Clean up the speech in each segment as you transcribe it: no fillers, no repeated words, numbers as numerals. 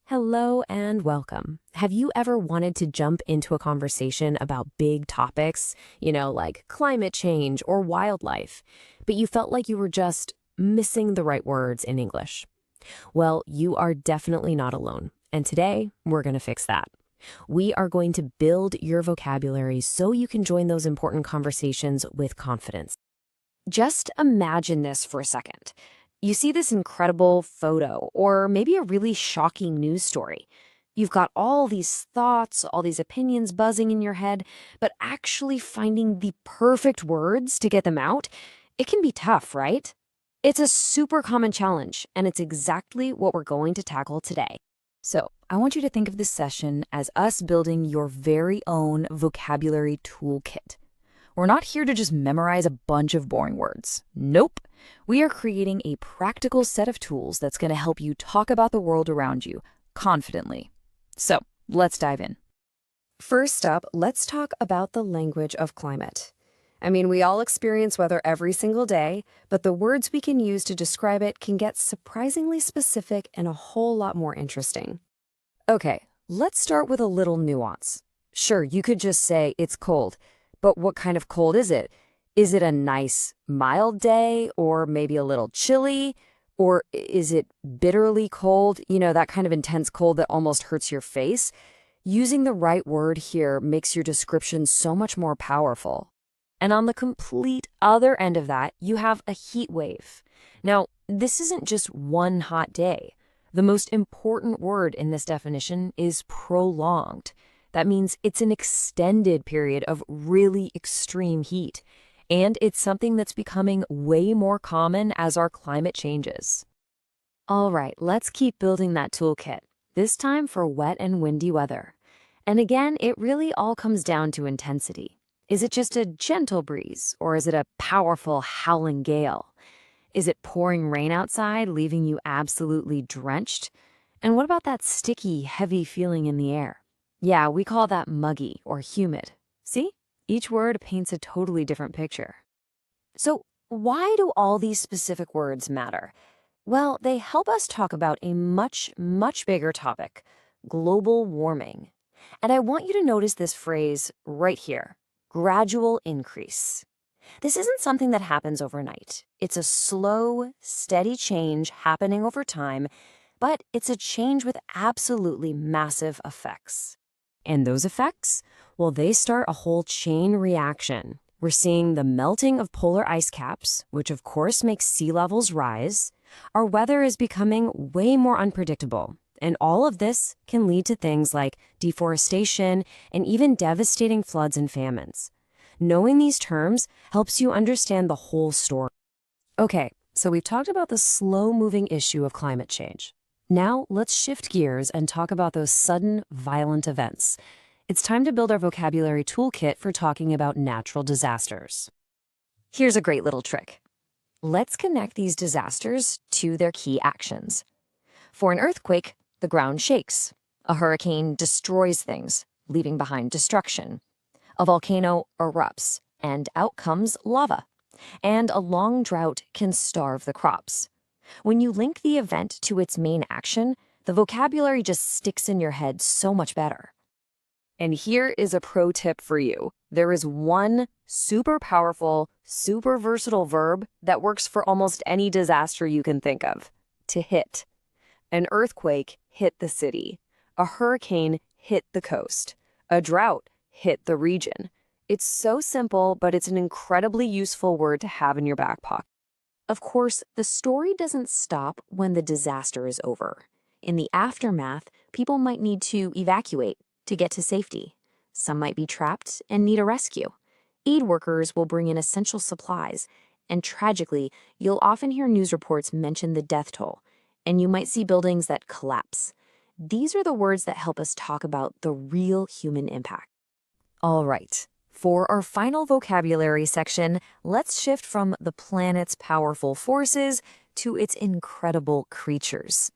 Hello and welcome. Have you ever wanted to jump into a conversation about big topics, like climate change or wildlife, but you felt like you were just missing the right words in English? Well, you are definitely not alone. And today, we're going to fix that. We are going to build your vocabulary so you can join those important conversations with confidence. Just imagine this for a second. You see this incredible photo or maybe a really shocking news story. You've got all these thoughts, all these opinions buzzing in your head, but actually finding the perfect words to get them out, it can be tough, right? It's a super common challenge, and it's exactly what we're going to tackle today. So, I want you to think of this session as us building your very own vocabulary toolkit. We're not here to just memorize a bunch of boring words. Nope. We are creating a practical set of tools that's going to help you talk about the world around you confidently. So, let's dive in. First up, let's talk about the language of climate. We all experience weather every single day, but the words we can use to describe it can get surprisingly specific and a whole lot more interesting. Okay, let's start with a little nuance. Sure, you could just say it's cold. But what kind of cold is it? Is it a nice, mild day, or maybe a little chilly? Or is it bitterly cold? That kind of intense cold that almost hurts your face? Using the right word here makes your description so much more powerful. And on the complete other end of that, you have a heat wave. Now, this isn't just one hot day. The most important word in this definition is prolonged. That means it's an extended period of really extreme heat, and it's something that's becoming way more common as our climate changes. All right, let's keep building that toolkit, this time for wet and windy weather. And again, it really all comes down to intensity. Is it just a gentle breeze, or is it a powerful howling gale? Is it pouring rain outside, leaving you absolutely drenched? And what about that sticky, heavy feeling in the air? Yeah, we call that muggy or humid. See? Each word paints a totally different picture. So, why do all these specific words matter? Well, they help us talk about a much, much bigger topic, global warming. And I want you to notice this phrase right here, gradual increase. This isn't something that happens overnight. It's a slow, steady change happening over time, but it's a change with absolutely massive effects. And those effects? Well, they start a whole chain reaction. We're seeing the melting of polar ice caps, which of course makes sea levels rise. Our weather is becoming way more unpredictable. And all of this can lead to things like deforestation and even devastating floods and famines. Knowing these terms helps you understand the whole story. Okay, so we've talked about the slow-moving issue of climate change. Now, let's shift gears and talk about those sudden, violent events. It's time to build our vocabulary toolkit for talking about natural disasters. Here's a great little trick. Let's connect these disasters to their key actions. For an earthquake, the ground shakes. A hurricane destroys things, leaving behind destruction. A volcano erupts, and out comes lava. And a long drought can starve the crops. When you link the event to its main action, the vocabulary just sticks in your head so much better. And here is a pro tip for you. There is one super powerful, super versatile verb that works for almost any disaster you can think of. To hit. An earthquake hit the city. A hurricane hit the coast. A drought hit the region. It's so simple, but it's an incredibly useful word to have in your back pocket. Of course, the story doesn't stop when the disaster is over. In the aftermath, people might need to evacuate to get to safety. Some might be trapped and need a rescue. Aid workers will bring in essential supplies, and tragically, you'll often hear news reports mention the death toll, and you might see buildings that collapse. These are the words that help us talk about the real human impact. All right. For our final vocabulary section, let's shift from the planet's powerful forces to its incredible creatures.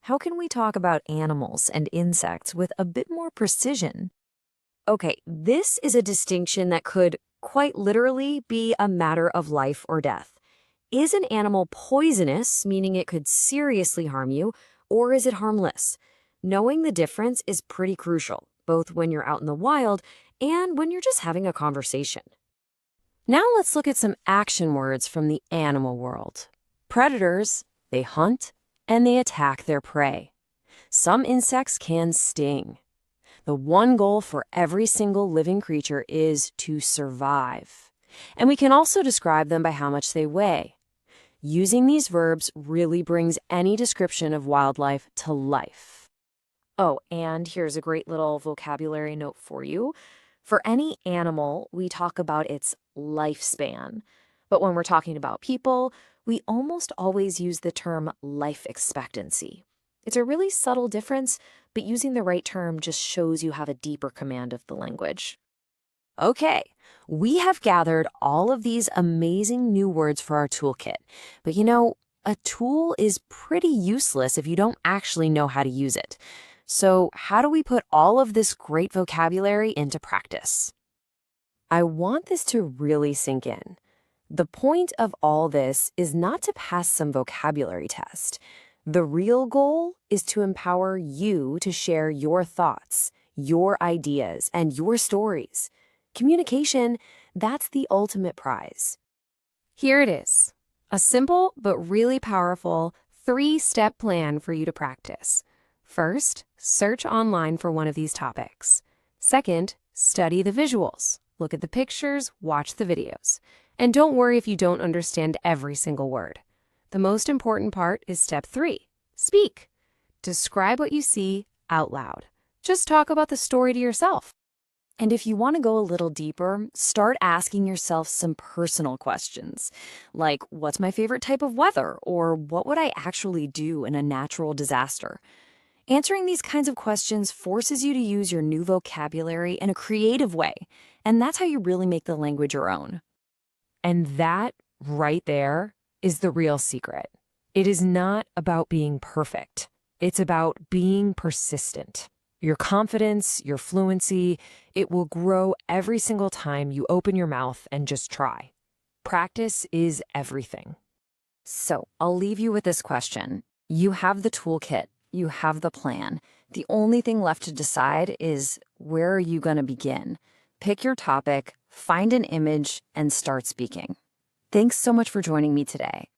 How can we talk about animals and insects with a bit more precision? Okay, this is a distinction that could quite literally be a matter of life or death. Is an animal poisonous, meaning it could seriously harm you, or is it harmless? Knowing the difference is pretty crucial, both when you're out in the wild and when you're just having a conversation. Now let's look at some action words from the animal world. Predators, they hunt and they attack their prey. Some insects can sting. The one goal for every single living creature is to survive. And we can also describe them by how much they weigh. Using these verbs really brings any description of wildlife to life. Oh, and here's a great little vocabulary note for you. For any animal, we talk about its lifespan. But when we're talking about people, we almost always use the term life expectancy. It's a really subtle difference, but using the right term just shows you have a deeper command of the language. Okay, we have gathered all of these amazing new words for our toolkit. But a tool is pretty useless if you don't actually know how to use it. So how do we put all of this great vocabulary into practice? I want this to really sink in. The point of all this is not to pass some vocabulary test. The real goal is to empower you to share your thoughts, your ideas, and your stories. Communication, that's the ultimate prize. Here it is, a simple but really powerful 3-step plan for you to practice. First, search online for one of these topics. Second, study the visuals. Look at the pictures, watch the videos. And don't worry if you don't understand every single word. The most important part is step 3, speak. Describe what you see out loud. Just talk about the story to yourself. And if you want to go a little deeper, start asking yourself some personal questions, like what's my favorite type of weather, or what would I actually do in a natural disaster? Answering these kinds of questions forces you to use your new vocabulary in a creative way, and that's how you really make the language your own. And that, right there, is the real secret. It is not about being perfect. It's about being persistent. Your confidence, your fluency, it will grow every single time you open your mouth and just try. Practice is everything. So I'll leave you with this question. You have the toolkit. You have the plan. The only thing left to decide is, where are you going to begin? Pick your topic, find an image, and start speaking. Thanks so much for joining me today.